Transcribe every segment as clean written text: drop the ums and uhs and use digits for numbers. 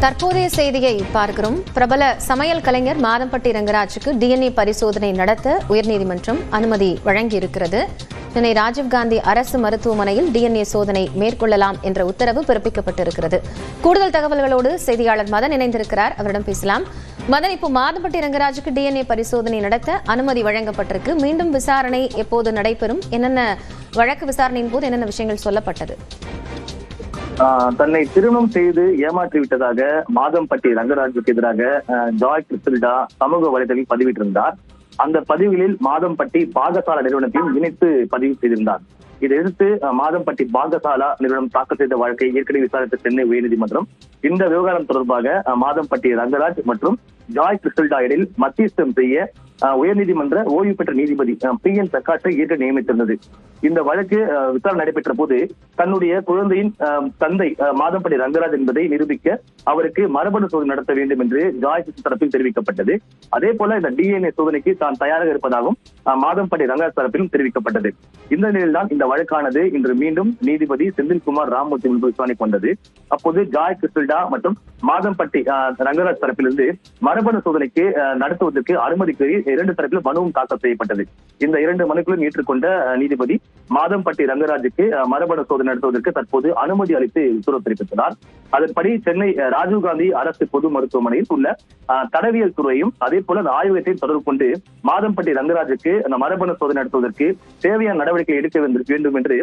தற்போதைய செய்தியை பார்க்கிறோம். பிரபல சமையல் கலைஞர் மாதம்பட்டி ரங்கராஜுக்கு டிஎன்ஏ பரிசோதனை நடத்த உயர்நீதிமன்றம் அனுமதி வழங்கியிருக்கிறது. சென்னை ராஜீவ்காந்தி அரசு மருத்துவமனையில் டிஎன்ஏ சோதனை மேற்கொள்ளலாம் என்ற உத்தரவு பிறப்பிக்கப்பட்டிருக்கிறது. கூடுதல் தகவல்களோடு செய்தியாளர் மதன் இணைந்திருக்கிறார். அவரிடம் பேசலாம். மதன், இப்போ மாதம்பட்டி ரங்கராஜுக்கு டிஎன்ஏ பரிசோதனை நடத்த அனுமதி வழங்கப்பட்டிருக்கு. மீண்டும் விசாரணை எப்போது நடைபெறும்? என்னென்ன வழக்கு விசாரணையின் போது என்னென்ன விஷயங்கள் சொல்லப்பட்டது? தன்னை திருமணம் செய்து ஏமாற்றி விட்டதாக மாதம்பட்டி ரங்கராஜுக்கு எதிராக ஜாய் கிறிஸ்டல்டா சமூக வலைதளத்தில் பதிவிட்டிருந்தார். அந்த பதிவுகளில் மாதம்பட்டி பாகசாலா நிறுவனத்தையும் இணைத்து பதிவு செய்திருந்தார். இதை எதிர்த்து மாதம்பட்டி பாகசாலா நிறுவனம் தாக்கல் செய்த வழக்கை ஏற்கனவே விசாரித்த சென்னை உயர்நீதிமன்றம் இந்த விவகாரம் தொடர்பாக மாதம்பட்டி ரங்கராஜ் மற்றும் ஜாய் கிறிஸ்டல்டா இடையில் மத்தியஸ்தம் செய்ய உயர்நீதிமன்ற ஓய்வு பெற்ற நீதிபதி PN பிரகாஷை ஏற்க நியமித்திருந்தது. இந்த வழக்கு விசாரணை நடைபெற்ற போது தன்னுடைய குழந்தையின் தந்தை மாதம்பட்டி ரங்கராஜ் என்பதை நிரூபிக்க அவருக்கு மரபணு சோதனை நடத்த வேண்டும் என்று ஜாய் தரப்பில் தெரிவிக்கப்பட்டது. அதே போல இந்த DNA சோதனைக்கு தான் தயாராக இருப்பதாகவும் மாதம்பட்டி ரங்கராஜ் தரப்பிலும் தெரிவிக்கப்பட்டது. இந்த நிலையில்தான் இந்த வழக்கானது இன்று மீண்டும் நீதிபதி செந்தில்குமார் ராமமூர்த்தி முன்பு விசாரணைக்கு வந்தது. அப்போது ஜாய் கிறிஸ்டல்டா மற்றும் மாதம்பட்டி ரங்கராஜ் தரப்பிலிருந்து மரபணு சோதனைக்கு நடத்துவதற்கு அனுமதி கோரி இரண்டு தரப்பிலும் மனுவும் தாக்கல் செய்யப்பட்டது. இந்த இரண்டு மனுக்களும் ஏற்றுக்கொண்ட நீதிபதி மாதம்பட்டி ரங்கராஜுக்கு மரபணு சோதனை நடத்துவதற்கு தற்போது அனுமதி அளித்து உத்தரவு பிறப்பித்தார். அதன்படி சென்னை ராஜீவ்காந்தி அரசு பொது மருத்துவமனையில் உள்ள தடவியல் துறையும் அதே போல அந்த ஆய்வகத்தையும் தொடர்பு கொண்டு மாதம்பட்டி ரங்கராஜுக்கு அந்த மரபணு சோதனை நடத்துவதற்கு தேவையான நடவடிக்கை எடுக்க வேண்டும் என்று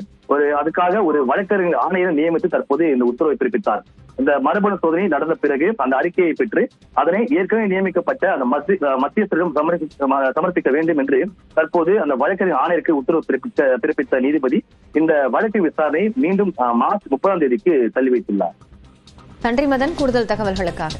அதுக்காக ஒரு வழக்கறிஞர் ஆணையரை நியமித்து தற்போது இந்த உத்தரவை பிறப்பித்தார். இந்த மரபணு சோதனை நடந்த பிறகு அந்த அறிக்கையை பெற்று அதனை ஏற்கனவே நியமிக்கப்பட்ட அந்த மத்தியஸ்தரிடம் சமர்ப்பிக்க வேண்டும் என்று தற்போது அந்த வழக்கறிஞர் ஆணையருக்கு உத்தரவு பிறப்பித்த நீதிபதி இந்த வழக்கு விசாரணை மீண்டும் மார்ச் 30ஆம் தேதிக்கு தள்ளி வைத்துள்ளார். நன்றி மதன், கூடுதல் தகவல்களுக்காக.